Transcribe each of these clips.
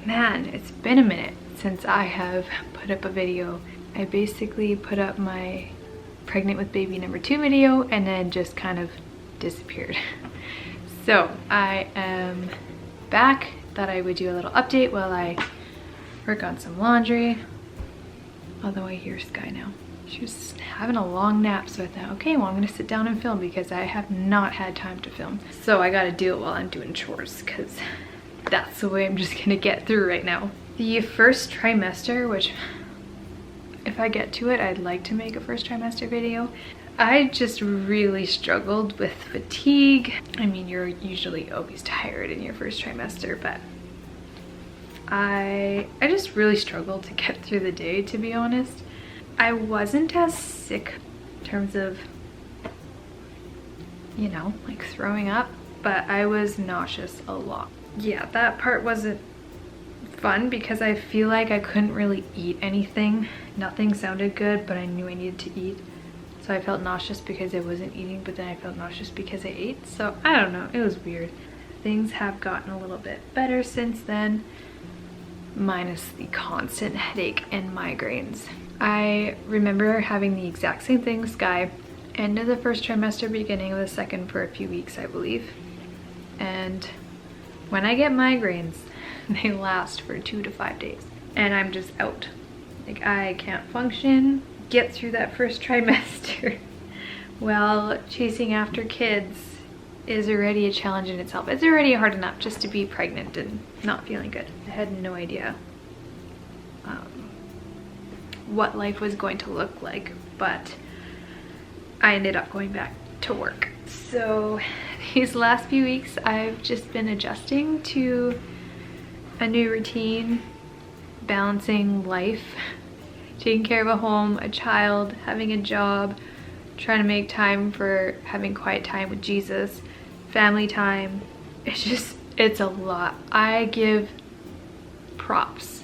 man, it's been a minute since I have put up a video. I basically put up my pregnant with baby number 2 video and then just kind of disappeared. So I am back. Thought I would do a little update while I work on some laundry. Although I hear Sky now. She was having a long nap, so I thought, okay, well, I'm gonna sit down and film because I have not had time to film. So I gotta do it while I'm doing chores because that's the way I'm just gonna get through right now. The first trimester, which if I get to it, I'd like to make a first trimester video. I just really struggled with fatigue. I mean, you're usually always tired in your first trimester, but I just really struggled to get through the day, to be honest. I wasn't as sick in terms of, you know, like throwing up, but I was nauseous a lot. Yeah, that part wasn't fun because I feel like I couldn't really eat anything. Nothing sounded good, but I knew I needed to eat. So I felt nauseous because I wasn't eating, but then I felt nauseous because I ate. So I don't know, it was weird. Things have gotten a little bit better since then, minus the constant headache and migraines. I remember having the exact same thing with Sky, end of the first trimester, beginning of the second for a few weeks, I believe. And when I get migraines, they last for 2 to 5 days. And I'm just out. Like, I can't function, get through that first trimester while chasing after kids is already a challenge in itself. It's already hard enough just to be pregnant and not feeling good. I had no idea what life was going to look like, but I ended up going back to work. So these last few weeks I've just been adjusting to a new routine, balancing life, taking care of a home, a child, having a job, trying to make time for having quiet time with Jesus, family time. It's a lot. I give props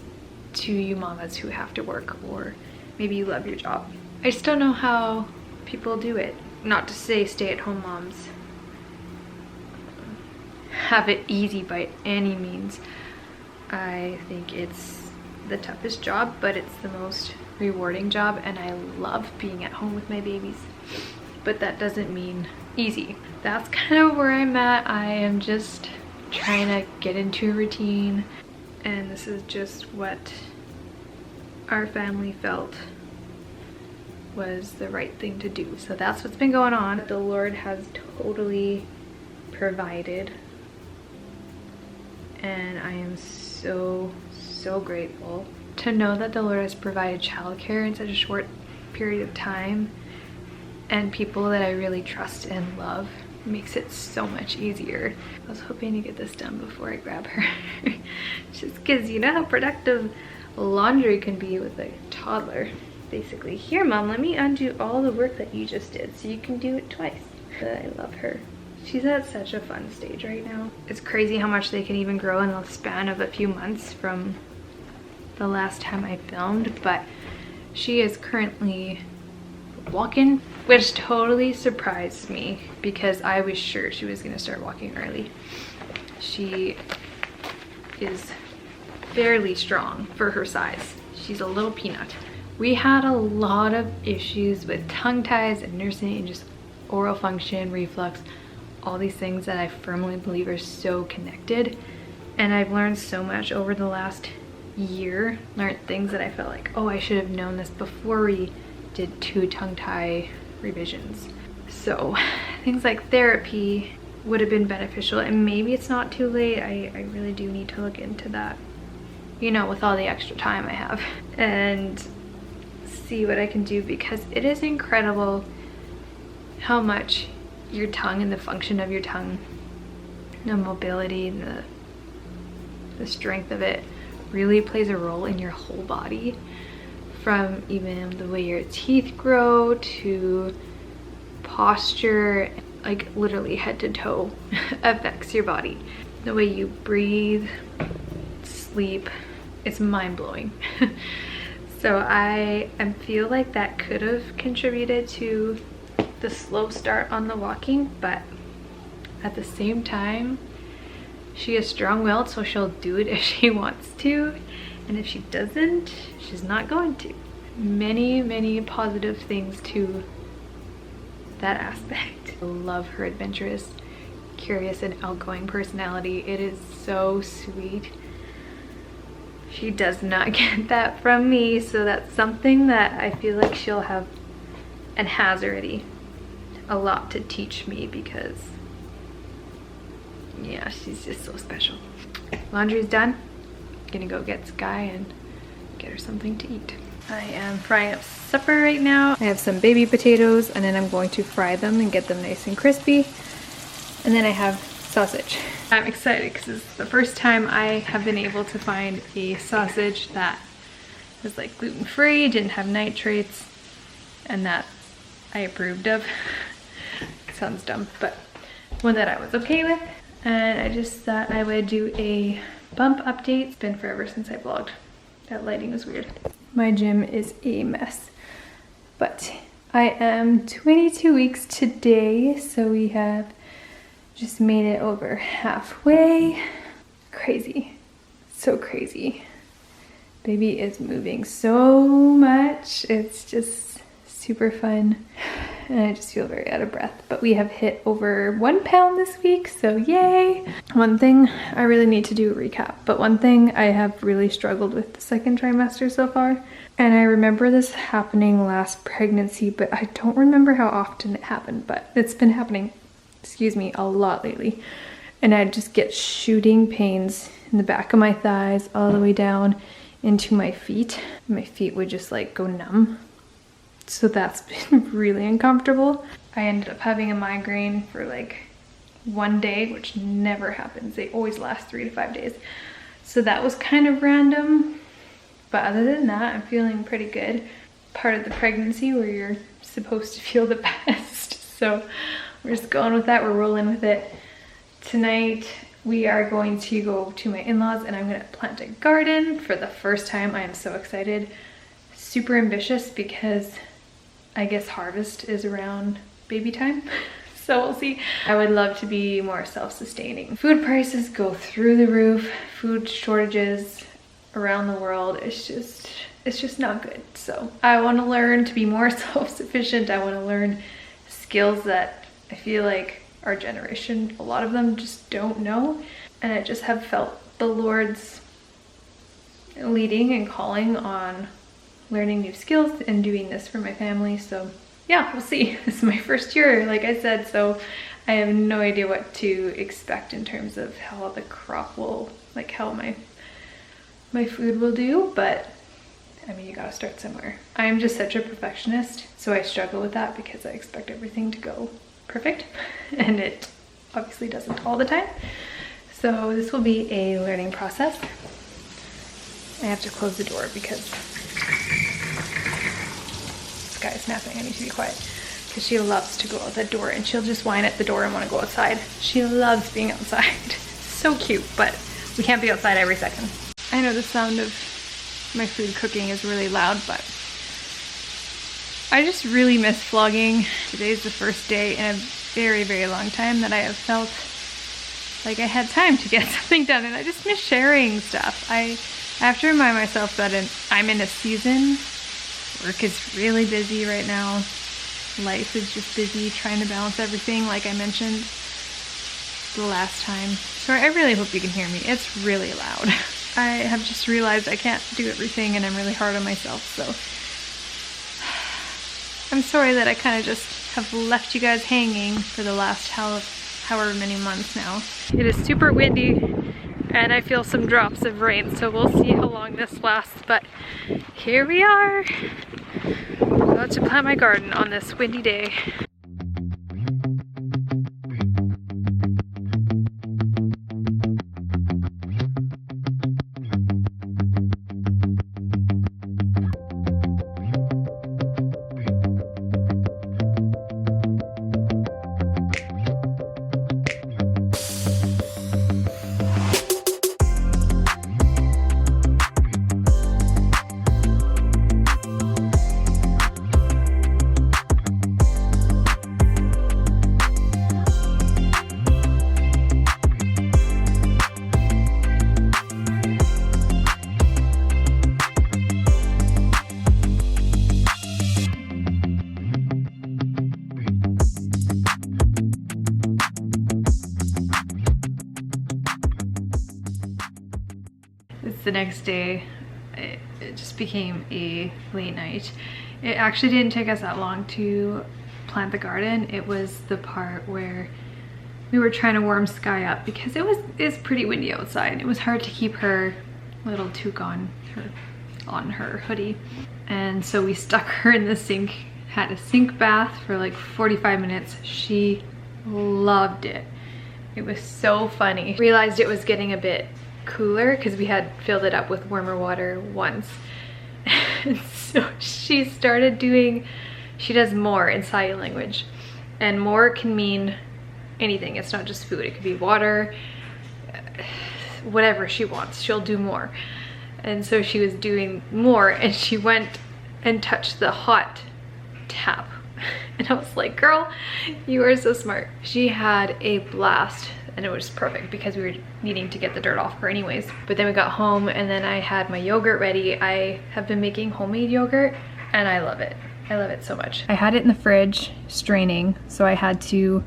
to you mamas who have to work, or maybe you love your job. I just don't know how people do it. Not to say stay-at-home moms have it easy by any means. I think it's the toughest job, but it's the most rewarding job, and I love being at home with my babies. But that doesn't mean easy. That's kind of where I'm at. I am just trying to get into a routine, and this is just what our family felt was the right thing to do. So that's what's been going on. The Lord has totally provided, and I am so grateful to know that the Lord has provided childcare in such a short period of time, and people that I really trust and love. It makes it so much easier. I was hoping to get this done before I grab her. Just because you know how productive laundry can be with a toddler. Basically, here mom, let me undo all the work that you just did so you can do it twice. I love her. She's at such a fun stage right now. It's crazy how much they can even grow in the span of a few months from the last time I filmed, but she is currently walking, which totally surprised me because I was sure she was gonna start walking early. She is fairly strong for her size. She's a little peanut. We had a lot of issues with tongue ties and nursing and just oral function, reflux, all these things that I firmly believe are so connected. And I've learned so much over the last year, learned things that I felt like, oh, I should have known this before we did 2 tongue tie revisions. So things like therapy would have been beneficial, and maybe it's not too late. I really do need to look into that, you know, with all the extra time I have, and see what I can do, because it is incredible how much your tongue and the function of your tongue, the mobility and the strength of it really plays a role in your whole body, from even the way your teeth grow to posture, like literally head to toe affects your body. The way you breathe, sleep, it's mind-blowing. So I feel like that could have contributed to the slow start on the walking, but at the same time, She is strong-willed, so she'll do it if she wants to, and if she doesn't, she's not going to. Many positive things to that aspect. I love her adventurous, curious, and outgoing personality. It is so sweet. She does not get that from me, so that's something that I feel like she'll have, and has already, a lot to teach me, because yeah, she's just so special. Laundry's done. Gonna go get Sky and get her something to eat. I am frying up supper right now. I have some baby potatoes, and then I'm going to fry them and get them nice and crispy. And then I have sausage. I'm excited because it's the first time I have been able to find a sausage that was like gluten-free, didn't have nitrates, and that I approved of. Sounds dumb, but one that I was okay with. And I just thought I would do a bump update. It's been forever since I vlogged. That lighting was weird. My gym is a mess, but I am 22 weeks today, so we have just made it over halfway. Crazy, so crazy. Baby is moving so much. It's just super fun. And I just feel very out of breath. But we have hit over 1 pound this week, so yay! One thing, I really need to do a recap, but one thing I have really struggled with the second trimester so far, and I remember this happening last pregnancy, but I don't remember how often it happened, but it's been happening, excuse me, a lot lately. And I just get shooting pains in the back of my thighs all the way down into my feet. My feet would just like go numb. So that's been really uncomfortable. I ended up having a migraine for like 1 day, which never happens. They always last 3 to 5 days. So that was kind of random. But other than that, I'm feeling pretty good. Part of the pregnancy where you're supposed to feel the best. So we're just going with that. We're rolling with it. Tonight, we are going to go to my in-laws and I'm gonna plant a garden for the first time. I am so excited. Super ambitious because I guess harvest is around baby time, so we'll see. I would love to be more self-sustaining. Food prices go through the roof, food shortages around the world. It's just not good. So I want to learn to be more self-sufficient. I want to learn skills that I feel like our generation, a lot of them just don't know. And I just have felt the Lord's leading and calling on learning new skills and doing this for my family. So yeah, we'll see. This is my first year, like I said, so I have no idea what to expect in terms of how the crop will, like how my food will do, but I mean, you gotta start somewhere. I'm just such a perfectionist, so I struggle with that because I expect everything to go perfect, and it obviously doesn't all the time. So this will be a learning process. I have to close the door because Sky is napping. I need to be quiet because she loves to go out that door, and she'll just whine at the door and want to go outside. She loves being outside. So cute, but we can't be outside every second. I know the sound of my food cooking is really loud, but I just really miss vlogging. Today's the first day in a very long time that I have felt like I had time to get something done, and I just miss sharing stuff. I have to remind myself that I'm in a season. Work is really busy right now. Life is just busy trying to balance everything, like I mentioned the last time. So I really hope you can hear me. It's really loud. I have just realized I can't do everything and I'm really hard on myself, so I'm sorry that I kind of just have left you guys hanging for the last however many months now. It is super windy and I feel some drops of rain, so we'll see how long this lasts, but here we are. I'm about to plant my garden on this windy day. It's the next day. It just became a late night. It actually didn't take us that long to plant the garden. It was the part where we were trying to warm Sky up because it's pretty windy outside. It was hard to keep her little toque on her hoodie. And so we stuck her in the sink, had a sink bath for like 45 minutes. She loved it. It was so funny. Realized it was getting a bit cooler because we had filled it up with warmer water once. And so she started doing, she does more in sign language. And more can mean anything. It's not just food. It could be water, whatever she wants, she'll do more. And so she was doing more, and she went and touched the hot tap. And I was like, girl, you are so smart. She had a blast, and it was perfect because we were needing to get the dirt off her anyways. But then we got home, and then I had my yogurt ready. I have been making homemade yogurt, and I love it. I love it so much. I had it in the fridge straining, so I had to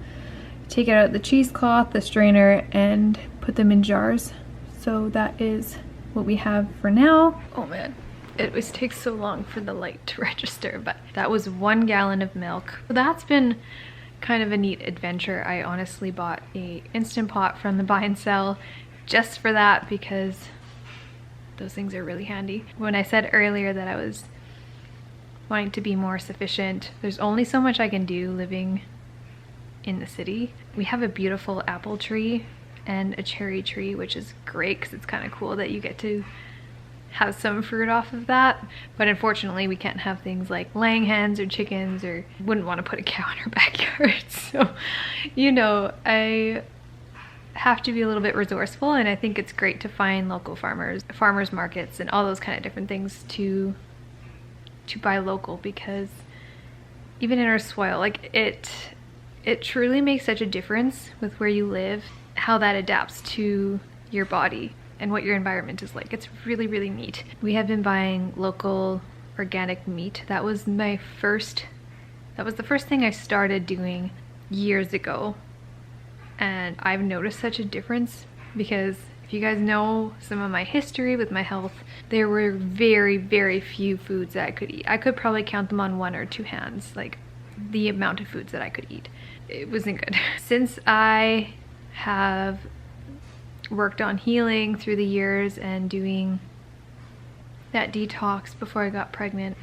take it out the cheesecloth, the strainer, and put them in jars. So that is what we have for now. Oh man, it always takes so long for the light to register, but that was 1 gallon of milk. So that's been kind of a neat adventure. I honestly bought a Instant Pot from the buy and sell just for that because those things are really handy. When I said earlier that I was wanting to be more sufficient, there's only so much I can do living in the city. We have a beautiful apple tree and a cherry tree, which is great because it's kind of cool that you get to have some fruit off of that. But unfortunately we can't have things like laying hens or chickens, or wouldn't want to put a cow in our backyard. So, you know, I have to be a little bit resourceful, and I think it's great to find local farmers markets and all those kind of different things to buy local, because even in our soil, like it truly makes such a difference with where you live, how that adapts to your body and what your environment is like. It's really, really neat. We have been buying local organic meat. That was the first thing I started doing years ago. And I've noticed such a difference because if you guys know some of my history with my health, there were very, very few foods that I could eat. I could probably count them on 1 or 2 hands, like the amount of foods that I could eat. It wasn't good. Since I have worked on healing through the years and doing that detox before I got pregnant,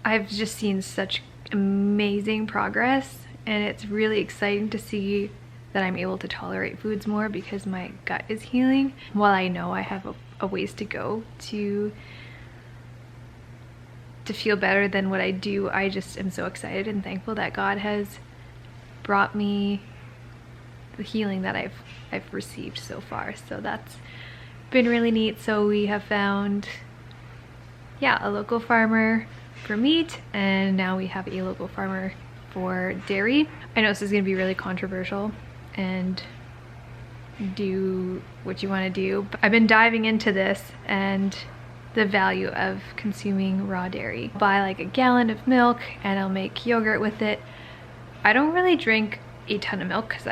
I've just seen such amazing progress, and it's really exciting to see that I'm able to tolerate foods more because my gut is healing. While I know I have a ways to go to feel better than what I do, I just am so excited and thankful that God has brought me the healing that I've received so far. So that's been really neat. So we have found, yeah, a local farmer for meat, and now we have a local farmer for dairy. I know this is gonna be really controversial and do what you want to do, but I've been diving into this and the value of consuming raw dairy. I'll buy like a gallon of milk and I'll make yogurt with it. I don't really drink a ton of milk because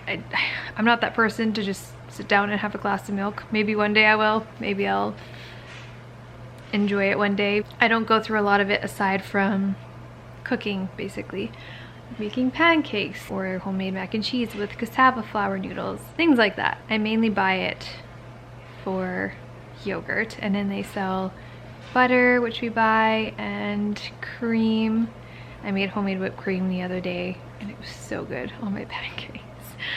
I'm not that person to just sit down and have a glass of milk. Maybe one day I will. Maybe I'll enjoy it one day. I don't go through a lot of it aside from cooking, basically. Making pancakes or homemade mac and cheese with cassava flour noodles, things like that. I mainly buy it for yogurt, and then they sell butter, which we buy, and cream. I made homemade whipped cream the other day and it was so good on my pancakes.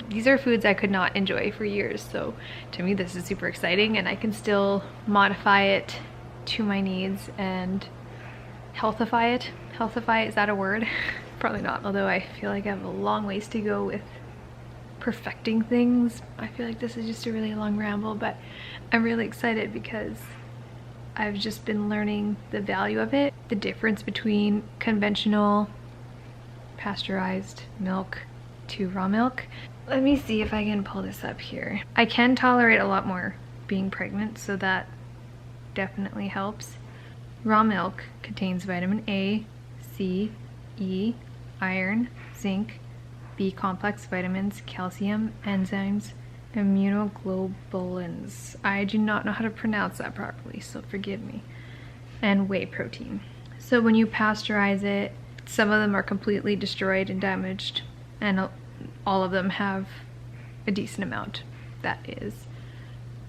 These are foods I could not enjoy for years, so to me this is super exciting, and I can still modify it to my needs and healthify it. Healthify, is that a word? Probably not, although I feel like I have a long ways to go with perfecting things. I feel like this is just a really long ramble, but I'm really excited because I've just been learning the value of it, the difference between conventional pasteurized milk to raw milk. Let me see if I can pull this up here. I can tolerate a lot more being pregnant, so that definitely helps. Raw milk contains vitamin A, C, E, iron, zinc, B complex vitamins, calcium, enzymes, immunoglobulins. I do not know how to pronounce that properly, so forgive me. And whey protein. So when you pasteurize it, some of them are completely destroyed and damaged, and all of them have a decent amount that is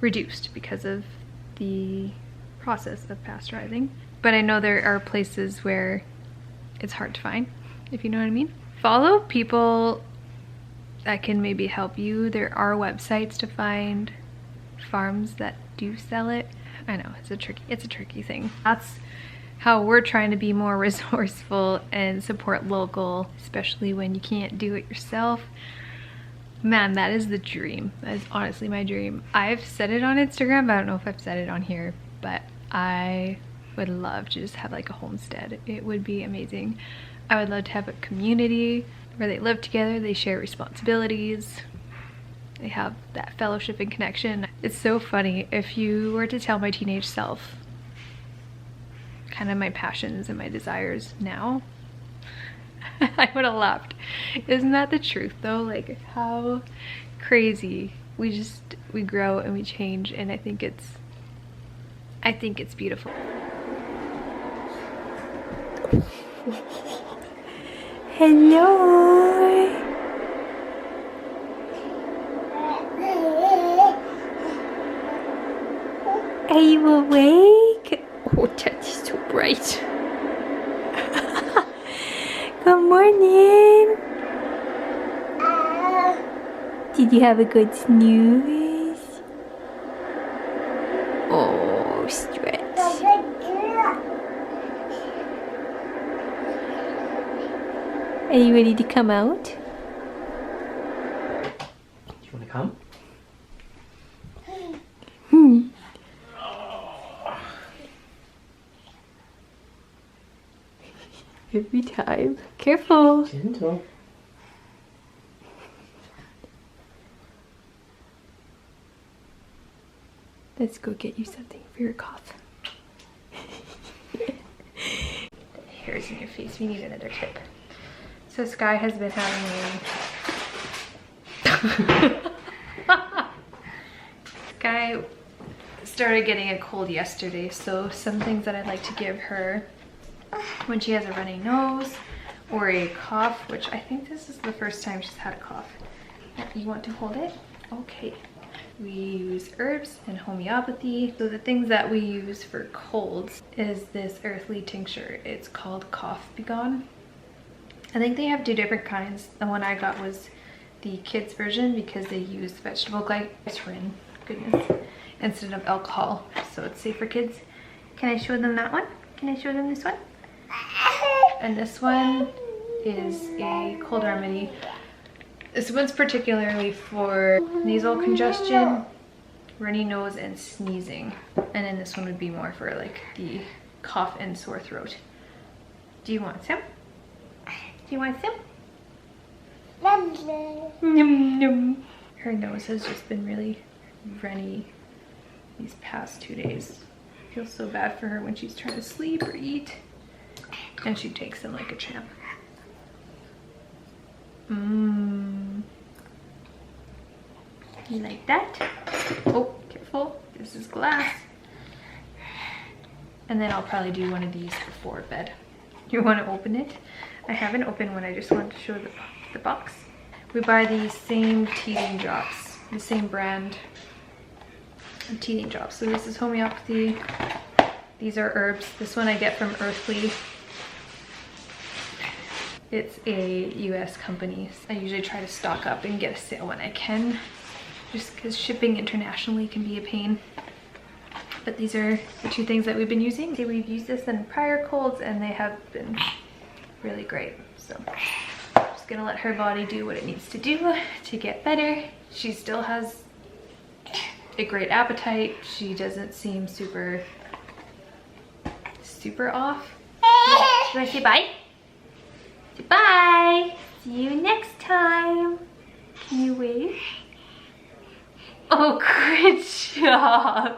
reduced because of the process of pasteurizing. But I know there are places where it's hard to find, if you know what I mean. Follow people that can maybe help you. There are websites to find farms that do sell it. I know it's a tricky thing. That's how we're trying to be more resourceful and support local, especially when you can't do it yourself. Man, that is the dream. That is honestly my dream. I've said it on Instagram, but I don't know if I've said it on here, but I would love to just have like a homestead. It would be amazing. I would love to have a community where they live together, they share responsibilities, they have that fellowship and connection. It's so funny. If you were to tell my teenage self kind of my passions and my desires now, I would have laughed. Isn't that the truth though? Like how crazy we grow and we change, and I think it's beautiful. Hello. Are you awake? Oh, Daddy's so bright. Good morning. Did you have a good snooze? Oh, stretch. Are you ready to come out? Do you want to come? Every time. Careful. Gentle. Let's go get you something for your cough. The hairs in your face. We need another tip. So Sky has been having Sky started getting a cold yesterday, so some things that I'd like to give her when she has a runny nose or a cough, which I think this is the first time she's had a cough. You want to hold it? Okay. We use herbs and homeopathy. So the things that we use for colds is this earthly tincture. It's called Cough Begone. I think they have two different kinds. The one I got was the kids version because they use vegetable glycerin, goodness, instead of alcohol. So it's safe for kids. Can I show them that one? Can I show them this one? And this one is a cold remedy. This one's particularly for nasal congestion, runny nose, and sneezing. And then this one would be more for like the cough and sore throat. Do you want some? Do you want some? Num num. Her nose has just been really runny these past 2 days. I feel so bad for her when she's trying to sleep or eat. And she takes them like a champ. You like that? Oh, careful. This is glass. And then I'll probably do one of these before bed. You want to open it? I haven't opened one. I just wanted to show the box. We buy these same teething drops, the same brand of teething drops. So this is homeopathy. These are herbs. This one I get from Earthly. It's a US company. I usually try to stock up and get a sale when I can, just because shipping internationally can be a pain. But these are the two things that we've been using. We've used this in prior colds and they have been really great. So I'm just gonna let her body do what it needs to do to get better. She still has a great appetite. She doesn't seem super off. You wanna say bye? Say bye. See you next time. Can you wave? Oh, good job.